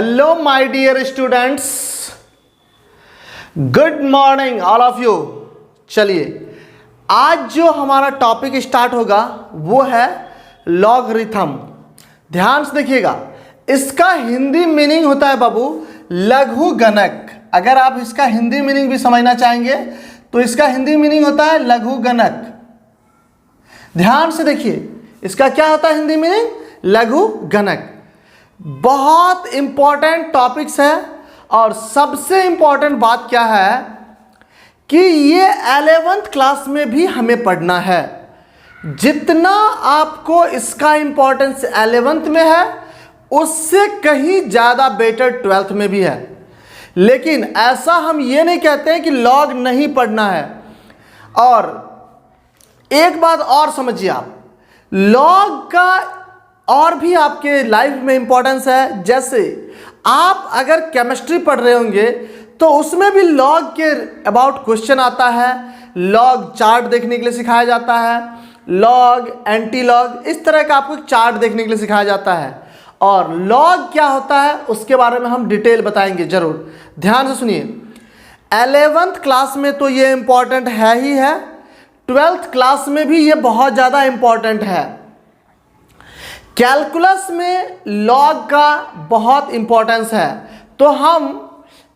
Hello my dear students, good morning all of you. चलिए आज जो हमारा टॉपिक स्टार्ट होगा वो है लॉगरिथम। ध्यान से देखिएगा, इसका हिंदी मीनिंग होता है बाबू लघु गणक। अगर आप इसका हिंदी मीनिंग भी समझना चाहेंगे तो इसका हिंदी मीनिंग होता है लघु गणक। ध्यान से देखिए, इसका क्या होता है हिंदी मीनिंग? लघु गणक। बहुत इंपॉर्टेंट टॉपिक्स है और सबसे इंपॉर्टेंट बात क्या है कि ये 11th क्लास में भी हमें पढ़ना है। जितना आपको इसका इंपॉर्टेंस 11th में है उससे कहीं ज़्यादा बेटर 12th में भी है। लेकिन ऐसा हम ये नहीं कहते हैं कि लॉग नहीं पढ़ना है। और एक बात और समझिए, आप लॉग का और भी आपके लाइफ में इंपॉर्टेंस है। जैसे आप अगर केमिस्ट्री पढ़ रहे होंगे तो उसमें भी लॉग के अबाउट क्वेश्चन आता है। लॉग चार्ट देखने के लिए सिखाया जाता है, लॉग एंटी लॉग इस तरह का आपको चार्ट देखने के लिए सिखाया जाता है। और लॉग क्या होता है उसके बारे में हम डिटेल बताएंगे जरूर। ध्यान से सुनिए, 11th क्लास में तो ये इंपॉर्टेंट है ही है, 12th क्लास में भी ये बहुत ज़्यादा इंपॉर्टेंट है। कैलकुलस में लॉग का बहुत इंपॉर्टेंस है। तो हम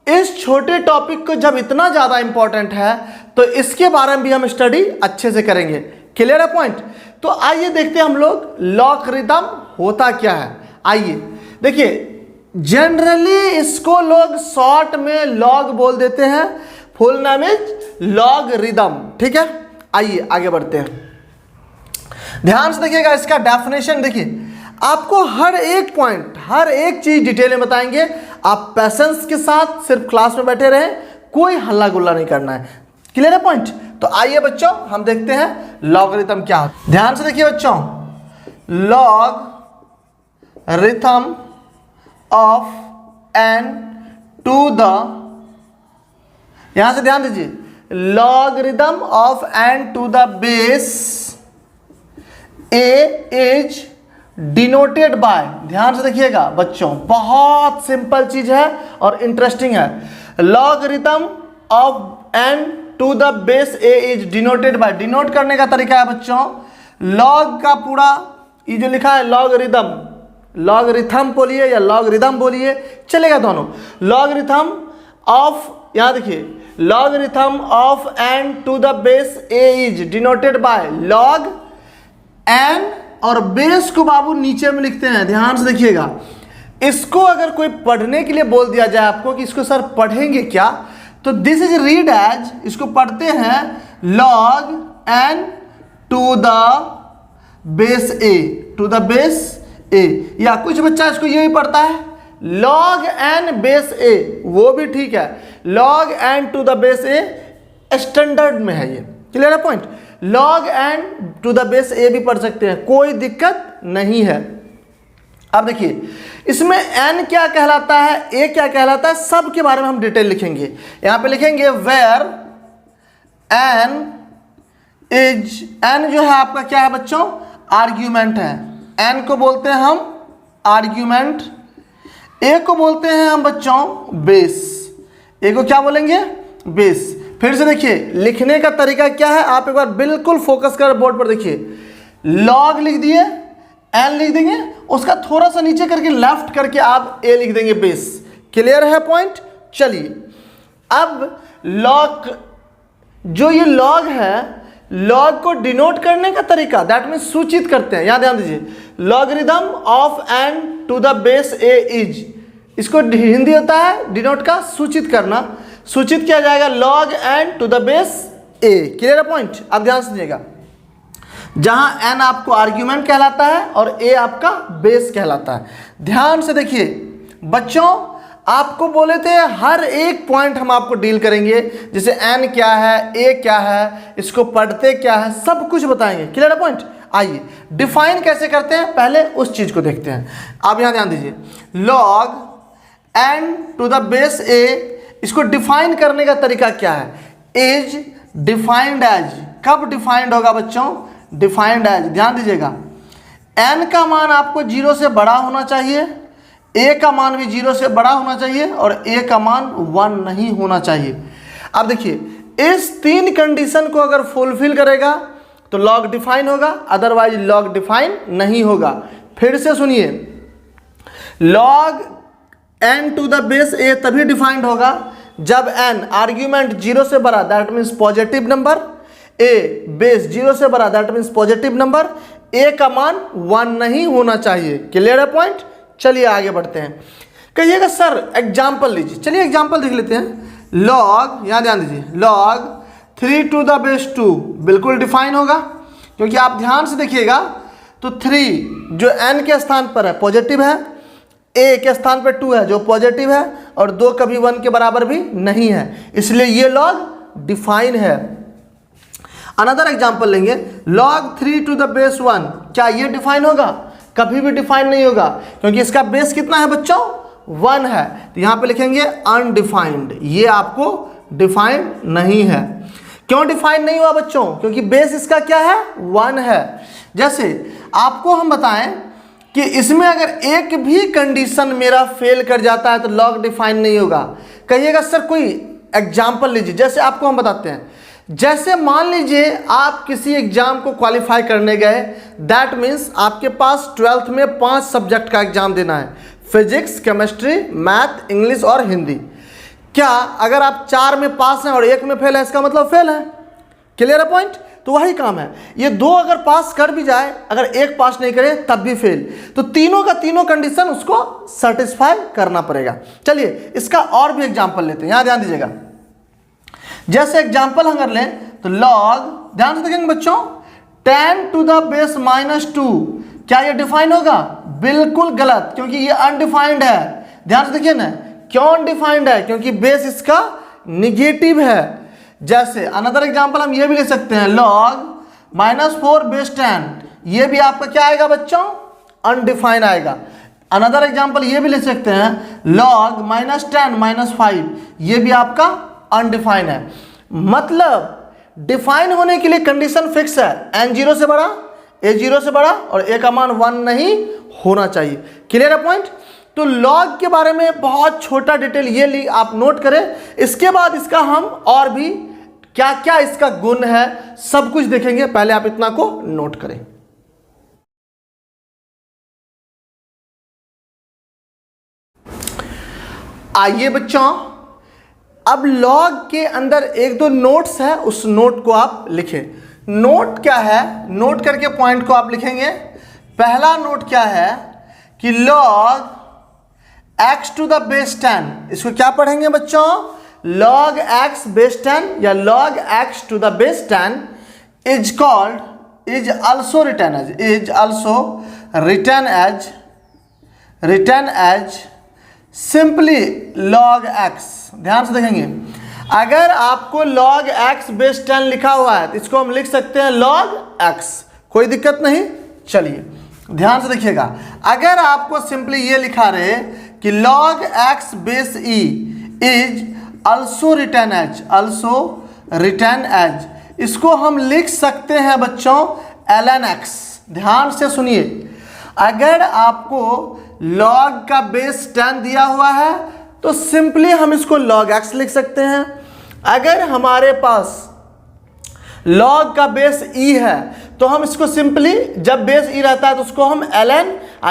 इस छोटे टॉपिक को जब इतना ज़्यादा इंपॉर्टेंट है तो इसके बारे में भी हम स्टडी अच्छे से करेंगे। क्लियर है पॉइंट? तो आइए देखते हैं हम लोग लॉगरिथम होता क्या है। आइए देखिए, जनरली इसको लोग शॉर्ट में लॉग बोल देते हैं, फुल नाम इज लॉगरिथम। ठीक है, आइए आगे बढ़ते हैं। ध्यान से देखिएगा, इसका डेफिनेशन देखिए, आपको हर एक पॉइंट हर एक चीज डिटेल में बताएंगे। आप पैसेंस के साथ सिर्फ क्लास में बैठे रहें, कोई हल्ला गुल्ला नहीं करना है। क्लियर है पॉइंट? तो आइए बच्चों हम देखते हैं लॉगरिथम क्या है। ध्यान से देखिए बच्चों, logarithm of n to the, यहां से ध्यान दीजिए, logarithm of n to the base a is denoted by. ध्यान से देखिएगा बच्चों, बहुत सिंपल चीज है और इंटरेस्टिंग है। Logarithm of n to the base a is denoted by. Denote करने का तरीका है बच्चों, लॉग का पूरा ये जो लिखा है लॉगरिथम, लॉगरिथम बोलिए या लॉगरिथम बोलिए, चलेगा दोनों। लॉगरिथम ऑफ, यहां देखिए, logarithm of n to the base a is denoted by log n, और बेस को बाबू नीचे में लिखते हैं। ध्यान से देखिएगा, इसको अगर कोई पढ़ने के लिए बोल दिया जाए आपको कि इसको सर पढ़ेंगे क्या, तो दिस इज रीड एज, इसको पढ़ते हैं log n to the base a, to the base a। या कुछ बच्चा इसको यही पढ़ता है लॉग n बेस a, वो भी ठीक है। Log n to the base a standard में है ये। क्लियर है point? Log n to the base a भी पढ़ सकते हैं, कोई दिक्कत नहीं है। अब देखिए, इसमें n क्या कहलाता है, a क्या कहलाता है, सब के बारे में हम डिटेल लिखेंगे। यहां पे लिखेंगे वेयर n इज, n जो है आपका क्या है बच्चों? आर्ग्यूमेंट है। n को बोलते हैं हम आर्ग्यूमेंट, a को बोलते हैं हम बच्चों बेस। a को क्या बोलेंगे? बेस। फिर से देखिए, लिखने का तरीका क्या है, आप एक बार बिल्कुल फोकस कर बोर्ड पर देखिए। लॉग लिख दिए, n लिख देंगे, उसका थोड़ा सा नीचे करके लेफ्ट करके आप a लिख देंगे बेस। क्लियर है पॉइंट? चलिए, अब लॉग, जो ये लॉग है, लॉग को डिनोट करने का तरीका, दैट मीन सूचित करते हैं। यहां ध्यान दीजिए, logarithm of n to the base a is, इसको हिंदी होता है डिनोट का सूचित करना। सूचित किया जाएगा log n to the base a। Clear है पॉइंट? अब ध्यान सुनिएगा, जहां n आपको आर्ग्यूमेंट कहलाता है और a आपका बेस कहलाता है। ध्यान से देखिए बच्चों, आपको बोले थे हर एक पॉइंट हम आपको डील करेंगे, जैसे n क्या है, a क्या है, इसको पढ़ते क्या है, सब कुछ बताएंगे। क्लियर है पॉइंट? आइए डिफाइन कैसे करते हैं, पहले उस चीज को देखते हैं। आप यहां ध्यान दीजिए, log n to the base a, इसको डिफाइन करने का तरीका क्या है? Is defined as. कब डिफाइंड होगा बच्चों? Defined as. ध्यान दीजिएगा, n का मान आपको 0 से बड़ा होना चाहिए, a का मान भी 0 से बड़ा होना चाहिए और a का मान 1 नहीं होना चाहिए। अब देखिए इस 3 कंडीशन को अगर फुलफिल करेगा तो लॉग डिफाइन होगा, अदरवाइज लॉग डिफाइन नहीं होगा। फिर से सुनिए, log n to the base a तभी डिफाइंड होगा जब n आर्ग्यूमेंट 0 से बड़ा, that means positive number, a base 0 से बड़ा, that means positive number, a का मान 1 नहीं होना चाहिए। क्लियर है पॉइंट? चलिए आगे बढ़ते हैं। कहिएगा सर एग्जाम्पल लीजिए, चलिए एग्जाम्पल देख लेते हैं। लॉग, यहाँ ध्यान दीजिए, लॉग 3 टू द बेस 2 बिल्कुल डिफाइन होगा, क्योंकि आप ध्यान से देखिएगा तो 3 जो n के स्थान पर है पॉजिटिव है, a के स्थान पर 2 है जो पॉजिटिव है, और 2 कभी 1 के बराबर भी नहीं है, इसलिए ये लॉग डिफाइन है। अनदर एग्जाम्पल लेंगे, लॉग 3 टू द बेस 1, क्या ये डिफाइन होगा? कभी भी डिफाइन नहीं होगा, क्योंकि इसका बेस कितना है बच्चों? 1 है। तो यहाँ पे लिखेंगे अनडिफाइंड, ये आपको डिफाइंड नहीं है। क्यों डिफाइन नहीं हुआ बच्चों? क्योंकि बेस इसका क्या है? 1 है। जैसे आपको हम बताएं कि इसमें अगर एक भी कंडीशन मेरा फेल कर जाता है तो लॉग डिफाइन नहीं होगा। कहिएगा सर कोई एग्जाम्पल लीजिए। जैसे आपको हम बताते हैं, जैसे मान लीजिए आप किसी एग्जाम को क्वालिफाई करने गए, दैट मीन्स आपके पास 12th में 5 सब्जेक्ट का एग्जाम देना है, फिजिक्स, केमिस्ट्री, मैथ, इंग्लिश और हिंदी। क्या अगर आप 4 में पास हैं और 1 में फेल है, इसका मतलब फेल है? क्लियर है पॉइंट? तो वही काम है, ये 2 अगर पास कर भी जाए, अगर 1 पास नहीं करे तब भी फेल, तो तीनों का तीनों कंडीशन उसको सेटिस्फाई करना पड़ेगा। चलिए इसका और भी एग्जाम्पल लेते हैं, यहाँ ध्यान दीजिएगा। जैसे एग्जाम्पल अगर लें तो लॉग, ध्यान से देखेंगे बच्चों, 10 टू द बेस -2, क्या ये डिफाइन होगा? बिल्कुल गलत, क्योंकि ये अनडिफाइंड है। ध्यान से देखिए ना, क्यों अनडिफाइंड है? क्योंकि बेस इसका निगेटिव है। जैसे अनदर एग्जाम्पल हम ये भी ले सकते हैं, लॉग -4 बेस 10, ये भी आपका क्या आएगा बच्चों? अनडिफाइंड आएगा। अनदर एग्जाम्पल ये भी ले सकते हैं, लॉग -10 -5, ये भी आपका अनडिफाइंड है। मतलब डिफाइन होने के लिए कंडीशन फिक्स है, n 0 से बड़ा, a 0 से बड़ा और a का मान 1 नहीं होना चाहिए। क्लियर है पॉइंट? तो लॉग के बारे में बहुत छोटा डिटेल ये आप नोट करें। इसके बाद इसका हम और भी क्या क्या इसका गुण है सब कुछ देखेंगे, पहले आप इतना को नोट करें। आइए बच्चों, अब लॉग के अंदर 1-2 नोट्स है, उस नोट को आप लिखें। नोट क्या है? नोट करके पॉइंट को आप लिखेंगे। पहला नोट क्या है कि log x to the base 10, इसको क्या पढ़ेंगे बच्चों? log x बेस 10 या log x to the base 10 is called, is also written as simply log x। ध्यान से देखेंगे, अगर आपको log x बेस 10 लिखा हुआ है तो इसको हम लिख सकते हैं log x, कोई दिक्कत नहीं। चलिए ध्यान से देखिएगा, अगर आपको सिंपली ये लिखा रहे कि log x base e is also written as, इसको हम लिख सकते हैं बच्चों ln x। ध्यान से सुनिए, अगर आपको log का बेस 10 दिया हुआ है तो सिंपली हम इसको log x लिख सकते हैं। अगर हमारे पास log का बेस e है तो हम इसको सिंपली, जब बेस e रहता है तो उसको हम ln,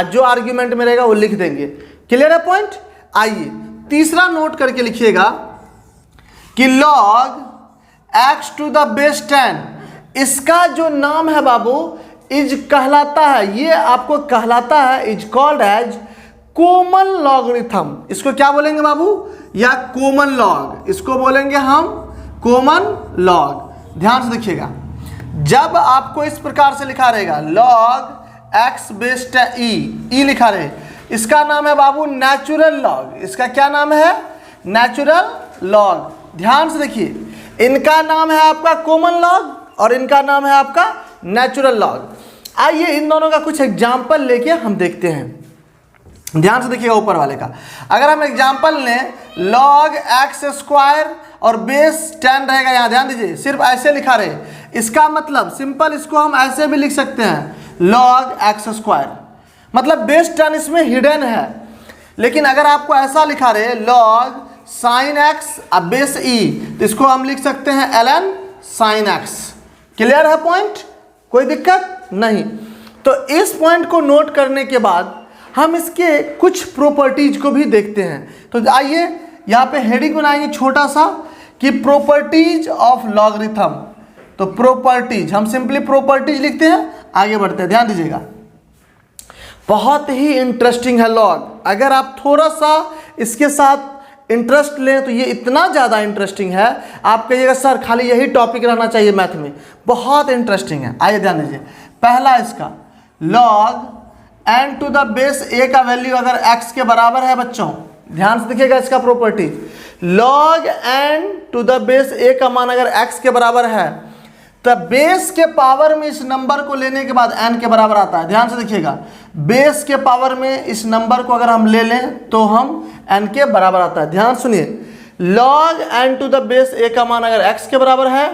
जो आर्ग्यूमेंट में रहेगा वो लिख देंगे। क्लियर है पॉइंट? आइए तीसरा नोट करके लिखिएगा कि log x to the base 10, इसका जो नाम है बाबू इज कहलाता है, ये आपको कहलाता है is called as common logarithm. इसको क्या बोलेंगे बाबू? या कॉमन लॉग, इसको बोलेंगे हम कॉमन लॉग। ध्यान से देखिएगा, जब आपको इस प्रकार से लिखा रहेगा log x बेस 10 e लिखा रहे, इसका नाम है बाबू नेचुरल लॉग। इसका क्या नाम है? Natural log. ध्यान से देखिए, इनका नाम है आपका कॉमन लॉग और इनका नाम है आपका नेचुरल लॉग। आइए इन दोनों का कुछ एग्जाम्पल लेके हम देखते हैं। ध्यान से देखिएगा ऊपर वाले का, अगर हम एग्जाम्पल लें log x स्क्वायर और बेस 10 रहेगा, यहाँ ध्यान दीजिए सिर्फ ऐसे लिखा रहे, इसका मतलब सिंपल इसको हम ऐसे भी लिख सकते हैं log x स्क्वायर, मतलब बेस 10 इसमें हिडन है। लेकिन अगर आपको ऐसा लिखा रहे log sin x अब बेस e, तो इसको हम लिख सकते हैं ln sin x। क्लियर है पॉइंट, कोई दिक्कत नहीं। तो इस पॉइंट को नोट करने के बाद हम इसके कुछ प्रॉपर्टीज को भी देखते हैं। तो आइए यहाँ पे हेडिंग बनाएंगे छोटा सा कि प्रॉपर्टीज ऑफ लॉगरिथम। तो प्रॉपर्टीज, हम सिंपली प्रॉपर्टीज लिखते हैं, आगे बढ़ते हैं। ध्यान दीजिएगा, बहुत ही इंटरेस्टिंग है लॉग। अगर आप थोड़ा सा इसके साथ इंटरेस्ट लें तो ये इतना ज़्यादा इंटरेस्टिंग है, आप कहिएगा सर खाली यही टॉपिक रहना चाहिए मैथ में। बहुत इंटरेस्टिंग है। आइए ध्यान दीजिए, पहला इसका log n to the base a का वैल्यू अगर x के बराबर है बच्चों, ध्यान से देखिएगा इसका property. log n to the base a का मान अगर x के बराबर है तो बेस के पावर में इस नंबर को लेने के बाद n के बराबर आता है। ध्यान से देखिएगा, बेस के पावर में इस नंबर को अगर हम ले लें तो हम n के बराबर आता है। ध्यान सुनिए, log n to the base a का मान अगर x के बराबर है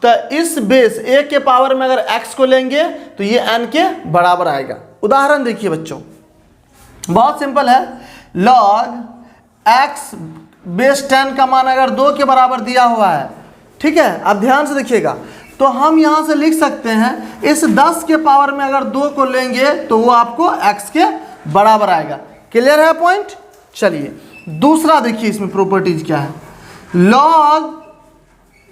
तो इस बेस a के पावर में अगर x को लेंगे तो ये n के बराबर आएगा। उदाहरण देखिए बच्चों, बहुत सिंपल है। log x बेस 10 का मान अगर 2 के बराबर दिया हुआ है, ठीक है, अब ध्यान से देखिएगा, तो हम यहाँ से लिख सकते हैं इस 10 के पावर में अगर 2 को लेंगे तो वो आपको x के बराबर आएगा। क्लियर है पॉइंट। चलिए दूसरा देखिए, इसमें प्रॉपर्टीज क्या है। log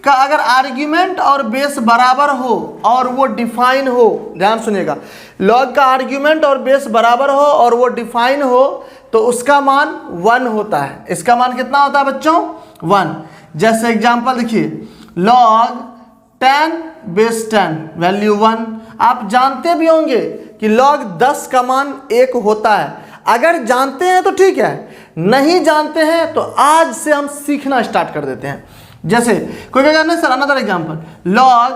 का अगर आर्ग्यूमेंट और बेस बराबर हो और वो डिफाइन हो, ध्यान सुनिएगा, log का आर्ग्यूमेंट और बेस बराबर हो और वो डिफाइन हो तो उसका मान 1 होता है। इसका मान कितना होता है बच्चों? 1। जैसे एग्जांपल देखिए, log 10 बेस 10 वैल्यू 1। आप जानते भी होंगे कि log 10 का मान 1 होता है। अगर जानते हैं तो ठीक है, नहीं जानते हैं तो आज से हम सीखना स्टार्ट कर देते हैं। जैसे कोई कहेगा नहीं सर, अनदर एग्जांपल, log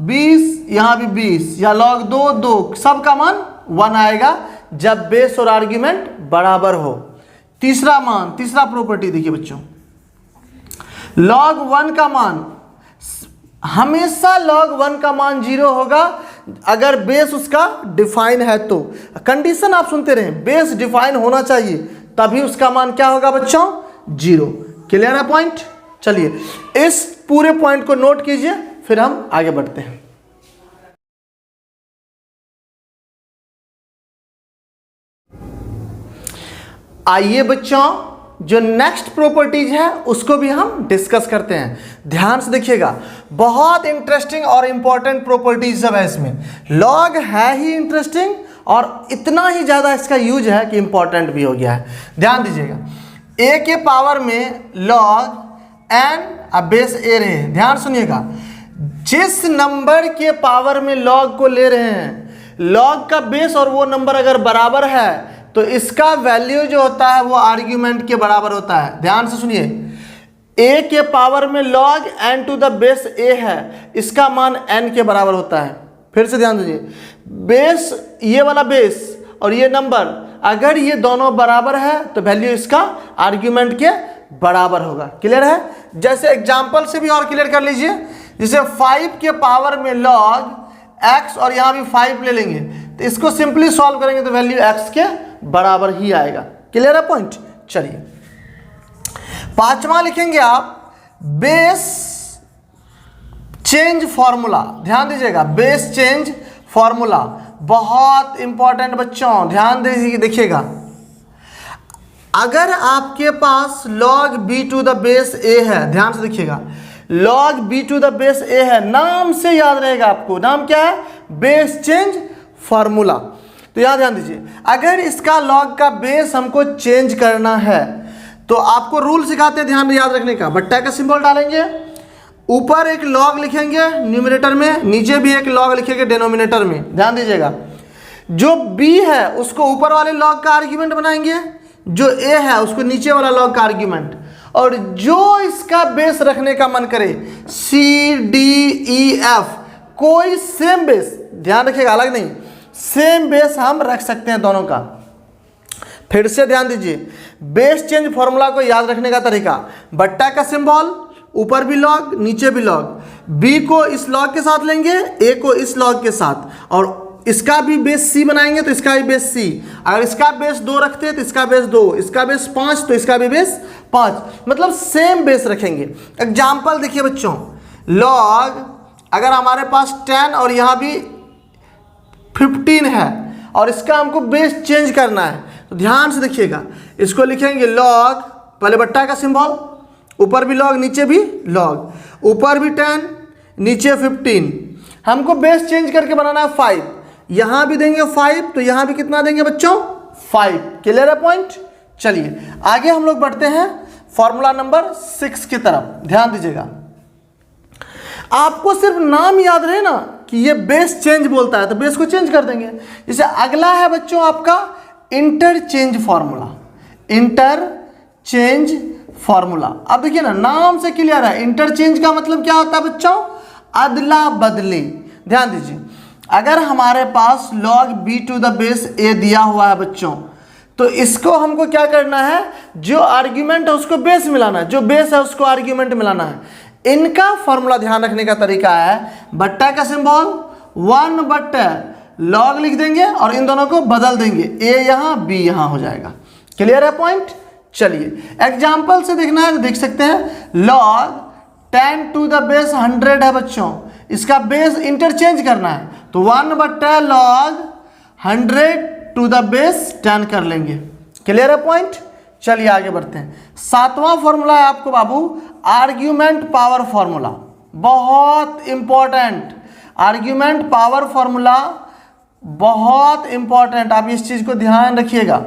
20 यहाँ भी 20 या log 2 सब का मान 1 आएगा जब बेस और आर्ग्यूमेंट बराबर हो। तीसरा प्रॉपर्टी देखिए बच्चों, log 1 का मान हमेशा log 1 का मान 0 होगा अगर बेस उसका डिफाइन है तो। कंडीशन आप सुनते रहे, बेस डिफाइन होना चाहिए तभी उसका मान क्या होगा बच्चों? 0। क्लियर है पॉइंट। चलिए इस पूरे पॉइंट को नोट कीजिए, फिर हम आगे बढ़ते हैं। आइए बच्चों, जो नेक्स्ट प्रॉपर्टीज है उसको भी हम डिस्कस करते हैं। ध्यान से देखिएगा, बहुत इंटरेस्टिंग और इंपॉर्टेंट प्रॉपर्टीज सब है इसमें। लॉग है ही इंटरेस्टिंग और इतना ही ज़्यादा इसका यूज है कि इंपॉर्टेंट भी हो गया है। ध्यान दीजिएगा, a के पावर में log n अब बेस a रहे हैं। ध्यान सुनिएगा, जिस नंबर के पावर में log को ले रहे हैं, log का बेस और वो नंबर अगर बराबर है तो इसका वैल्यू जो होता है वो आर्ग्यूमेंट के बराबर होता है। ध्यान से सुनिए, a के पावर में log n to the base a है, इसका मान n के बराबर होता है। फिर से ध्यान दीजिए, बेस, ये वाला बेस और ये नंबर अगर ये दोनों बराबर है तो वैल्यू इसका आर्ग्यूमेंट के बराबर होगा। क्लियर है। जैसे एग्जाम्पल से भी और क्लियर कर लीजिए, जैसे 5 के पावर में log x और यहाँ भी 5 ले लेंगे तो इसको सिंपली सॉल्व करेंगे तो वैल्यू x के बराबर ही आएगा। क्लियर है पॉइंट। चलिए 5वां लिखेंगे आप, बेस चेंज फॉर्मूला। ध्यान दीजिएगा, बेस चेंज फॉर्मूला बहुत इंपॉर्टेंट बच्चों, ध्यान देखिएगा। अगर आपके पास log b to the base a है, ध्यान से देखिएगा, log b to the base a है, नाम से याद रहेगा आपको, नाम क्या है? Base change formula. तो यहाँ ध्यान दीजिए, अगर इसका log का बेस हमको चेंज करना है तो आपको रूल सिखाते हैं ध्यान में याद रखने का। बट्टा का सिंबल डालेंगे, ऊपर एक log लिखेंगे न्यूमरेटर में, नीचे भी एक log लिखेंगे डिनोमिनेटर में। ध्यान दीजिएगा, जो b है उसको ऊपर वाले log का आर्ग्यूमेंट बनाएंगे, जो a है उसको नीचे वाला log का आर्ग्यूमेंट, और जो इसका बेस रखने का मन करे c d e f, कोई सेम बेस, ध्यान रखिएगा अलग नहीं, सेम बेस हम रख सकते हैं दोनों का। फिर से ध्यान दीजिए, बेस चेंज फॉर्मूला को याद रखने का तरीका, बट्टा का सिंबल, ऊपर भी log नीचे भी log, b को इस log के साथ लेंगे, a को इस log के साथ, और इसका भी बेस सी बनाएंगे तो इसका भी बेस सी, अगर इसका बेस 2 रखते हैं तो इसका बेस 2, इसका बेस 5 तो इसका भी बेस 5, मतलब सेम बेस रखेंगे। एग्जाम्पल देखिए बच्चों, लॉग अगर हमारे पास 10 और यहाँ भी 15 है और इसका हमको बेस चेंज करना है, तो ध्यान से देखिएगा, इसको लिखेंगे लॉग, पहले बट्टा का सिंबल, ऊपर भी लॉग नीचे भी लॉग, ऊपर भी 10 नीचे 15, हमको बेस चेंज करके बनाना है 5, यहाँ भी देंगे 5 तो यहाँ भी कितना देंगे बच्चों 5। क्लियर है पॉइंट। चलिए आगे हम लोग बढ़ते हैं फॉर्मूला नंबर 6 की तरफ, ध्यान दीजिएगा। आपको सिर्फ नाम याद रहे ना कि ये बेस चेंज बोलता है तो बेस को चेंज कर देंगे। जैसे अगला है बच्चों आपका इंटरचेंज फॉर्मूला, इंटरचेंज फॉर्मूला। अब देखिए ना, नाम से क्लियर है, इंटरचेंज का मतलब क्या होता है बच्चों, अदला बदली। ध्यान दीजिए, अगर हमारे पास log b to the base a दिया हुआ है बच्चों, तो इसको हमको क्या करना है, जो आर्ग्यूमेंट है उसको बेस मिलाना है, जो बेस है उसको आर्ग्यूमेंट मिलाना है। इनका फॉर्मूला ध्यान रखने का तरीका है, बट्टा का सिंबल 1 बट्टा log लिख देंगे और इन दोनों को बदल देंगे, a यहाँ b यहाँ हो जाएगा। क्लियर है पॉइंट। चलिए एग्जाम्पल से देखना है तो देख सकते हैं, log 10 टू द बेस 100 है बच्चों, इसका बेस इंटरचेंज करना है तो 1 बट्टा log 100 टू द बेस 10 कर लेंगे। क्लियर है पॉइंट। चलिए आगे बढ़ते हैं। 7वां फॉर्मूला है आपको बाबू आर्ग्यूमेंट पावर फॉर्मूला, बहुत इंपॉर्टेंट। आर्ग्यूमेंट पावर फॉर्मूला बहुत इंपॉर्टेंट, आप इस चीज को ध्यान रखिएगा।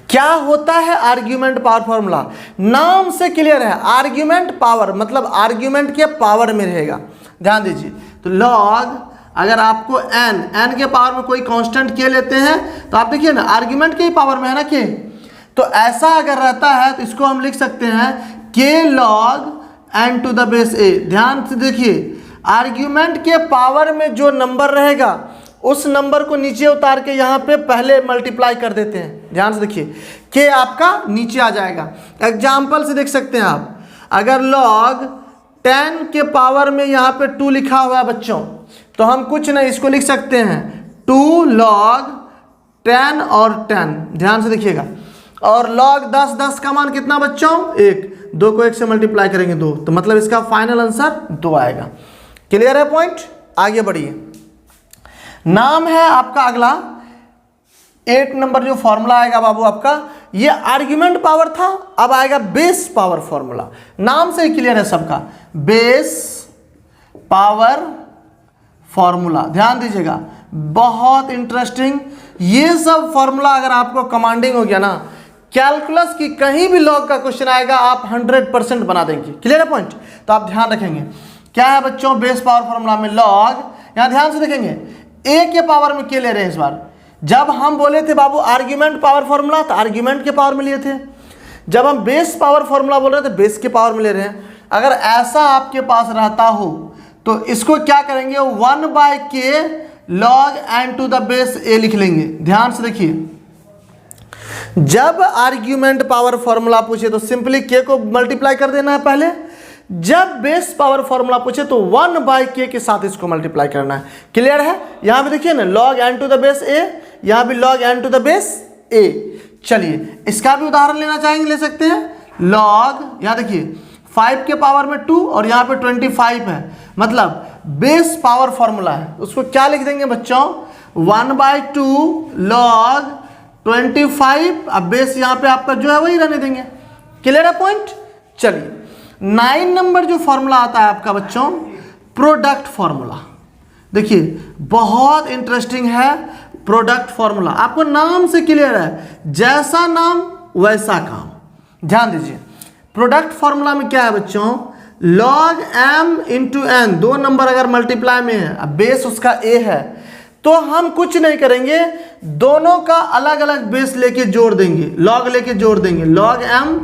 क्या होता है आर्ग्यूमेंट पावर फॉर्मूला, नाम से क्लियर है, आर्ग्यूमेंट पावर मतलब आर्ग्यूमेंट के पावर में रहेगा। ध्यान दीजिए, तो लॉग अगर आपको n के पावर में कोई कांस्टेंट के लेते हैं तो आप देखिए ना, आर्ग्यूमेंट के ही पावर में है ना के, तो ऐसा अगर रहता है तो इसको हम लिख सकते हैं k log n to the base a। ध्यान से देखिए, आर्ग्यूमेंट के पावर में जो नंबर रहेगा उस नंबर को नीचे उतार के यहाँ पे पहले मल्टीप्लाई कर देते हैं। ध्यान से देखिए, के आपका नीचे आ जाएगा। एग्जाम्पल से देख सकते हैं आप, अगर log 10 के पावर में यहाँ पे 2 लिखा हुआ है बच्चों, तो हम कुछ नहीं, इसको लिख सकते हैं 2 log 10 और 10। ध्यान से देखिएगा, और log 10 का मान कितना बच्चों 1, 2 को 1 से मल्टीप्लाई करेंगे 2, तो मतलब इसका फाइनल आंसर 2 आएगा। क्लियर है पॉइंट। आगे बढ़िए, नाम है आपका अगला 8 नंबर जो फॉर्मूला आएगा बाबू आपका, ये आर्ग्यूमेंट पावर था, अब आएगा बेस पावर फॉर्मूला। नाम से ही क्लियर है सबका, बेस पावर फॉर्मूला। ध्यान दीजिएगा, बहुत इंटरेस्टिंग। ये सब फॉर्मूला अगर आपको कमांडिंग हो गया ना, कैलकुलस की कहीं भी लॉग का क्वेश्चन आएगा आप 100% बना देंगे। क्लियर है पॉइंट। तो आप ध्यान रखेंगे क्या है बच्चों, बेस पावर फॉर्मूला में लॉग, यहां ध्यान से देखेंगे a के पावर में के ले रहे हैं इस बार। जब हम बोले थे बाबू आर्ग्यूमेंट पावर फॉर्मूला तो आर्ग्यूमेंट के पावर में लिए थे, जब हम बेस पावर फॉर्मूला बोल रहे थे बेस के पावर में ले रहे हैं। अगर ऐसा आपके पास रहता हो तो इसको क्या करेंगे, 1/k log n to the base a लिख लेंगे। ध्यान से देखिए, जब आर्ग्यूमेंट पावर फॉर्मूला पूछे तो सिंपली k को मल्टीप्लाई कर देना है पहले, जब बेस पावर फॉर्मूला पूछे तो 1/k के साथ इसको मल्टीप्लाई करना है। क्लियर है। यहां पे देखिए ना, log n to the base a, यहां भी log n to the base a। चलिए इसका भी उदाहरण लेना चाहेंगे, ले सकते हैं। log, यहां देखिए 5 के पावर में 2 और यहाँ पे 25 है, मतलब बेस पावर फॉर्मूला है। उसको क्या लिख देंगे बच्चों, 1/2 log 25, अब बेस यहाँ पे आपका जो है वही रहने देंगे। क्लियर है पॉइंट। चलिए 9 नंबर जो फॉर्मूला आता है आपका बच्चों, प्रोडक्ट फॉर्मूला। देखिए बहुत इंटरेस्टिंग है प्रोडक्ट फॉर्मूला, आपको नाम से क्लियर है, जैसा नाम वैसा काम। ध्यान दीजिए, प्रोडक्ट फॉर्मूला में क्या है बच्चों, log m into n, 2 number अगर मल्टीप्लाई में है, अब बेस उसका a है, तो हम कुछ नहीं करेंगे, दोनों का अलग अलग बेस लेके जोड़ देंगे, log लेके जोड़ देंगे, log m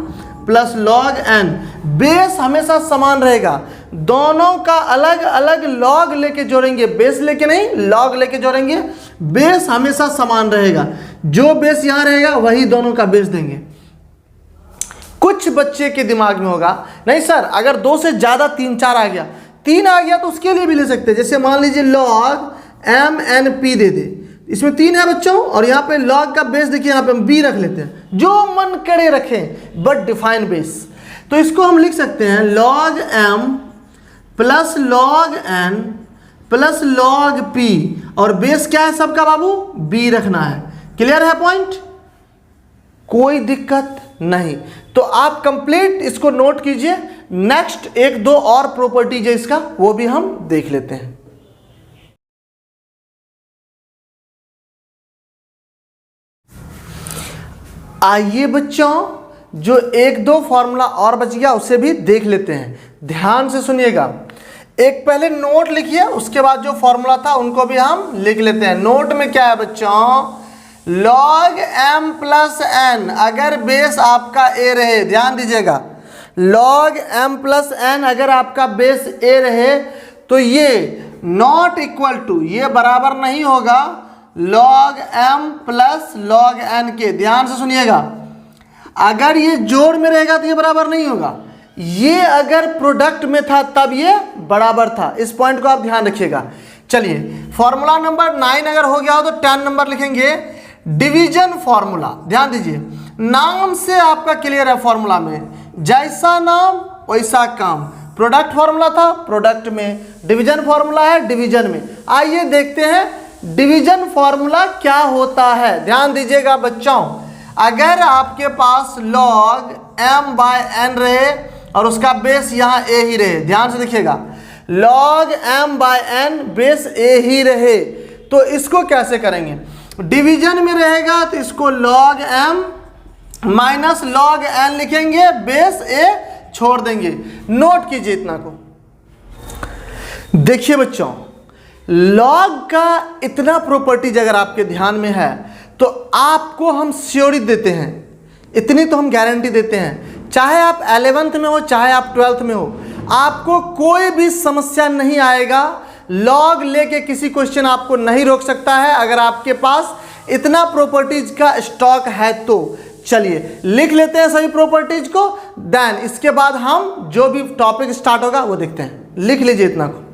plus log n। Base हमेशा समान रहेगा, दोनों का अलग अलग log लेके जोड़ेंगे, बेस लेके नहीं log लेके जोड़ेंगे, बेस हमेशा समान रहेगा। जो बेस यहां रहेगा वही दोनों का बेस देंगे। कुछ बच्चे के दिमाग में होगा नहीं सर, अगर 2 से ज्यादा 3 4 आ गया, 3 आ गया तो उसके लिए भी ले सकते हैं। जैसे मान लीजिए log MNP दे दे। इसमें 3 है बच्चों, और यहाँ पे log का बेस देखिए, यहाँ पे हम b रख लेते हैं, जो मन करे रखें, बट डिफाइन बेस। तो इसको हम लिख सकते हैं log m plus log n plus log p, और बेस क्या है सबका बाबू, b रखना है। क्लियर है पॉइंट, कोई दिक्कत नहीं। तो आप कंप्लीट इसको नोट कीजिए। नेक्स्ट 1-2 और प्रॉपर्टीज है इसका, वो भी हम देख लेते हैं। आइए बच्चों, जो 1-2 फॉर्मूला और बच गया उसे भी देख लेते हैं। ध्यान से सुनिएगा, एक पहले नोट लिखिए, उसके बाद जो फॉर्मूला था उनको भी हम लिख लेते हैं। नोट में क्या है बच्चों, log m प्लस n, अगर बेस आपका a रहे, ध्यान दीजिएगा, log m प्लस n अगर आपका बेस a रहे तो ये नॉट इक्वल टू, ये बराबर नहीं होगा log m plus log n के। ध्यान से सुनिएगा, अगर ये जोड़ में रहेगा तो ये बराबर नहीं होगा, ये अगर प्रोडक्ट में था तब ये बराबर था। इस पॉइंट को आप ध्यान रखिएगा। चलिए फॉर्मूला नंबर 9 अगर हो गया हो तो 10 नंबर लिखेंगे, डिवीजन फॉर्मूला। ध्यान दीजिए, नाम से आपका क्लियर है, फॉर्मूला में जैसा नाम वैसा काम। प्रोडक्ट फॉर्मूला था, प्रोडक्ट में, डिवीजन फॉर्मूला है, डिवीजन में। आइए देखते हैं डिवीजन फॉर्मूला क्या होता है। ध्यान दीजिएगा बच्चों, अगर आपके पास log m/n रहे और उसका बेस यहाँ a ही रहे, ध्यान से देखिएगा, log m/n बेस a ही रहे, तो इसको कैसे करेंगे, डिवीजन में रहेगा तो इसको log m minus log n लिखेंगे, बेस a छोड़ देंगे। नोट कीजिए इतना को। देखिए बच्चों, log का इतना प्रॉपर्टीज अगर आपके ध्यान में है तो आपको हम श्योरिटी देते हैं, इतनी तो हम गारंटी देते हैं, चाहे आप 11th में हो चाहे आप 12th में हो, आपको कोई भी समस्या नहीं आएगा। लॉग लेके किसी क्वेश्चन आपको नहीं रोक सकता है, अगर आपके पास इतना प्रॉपर्टीज का स्टॉक है तो। चलिए लिख लेते हैं सभी प्रॉपर्टीज को, देन इसके बाद हम जो भी टॉपिक स्टार्ट होगा वो देखते हैं। लिख लीजिए इतना को।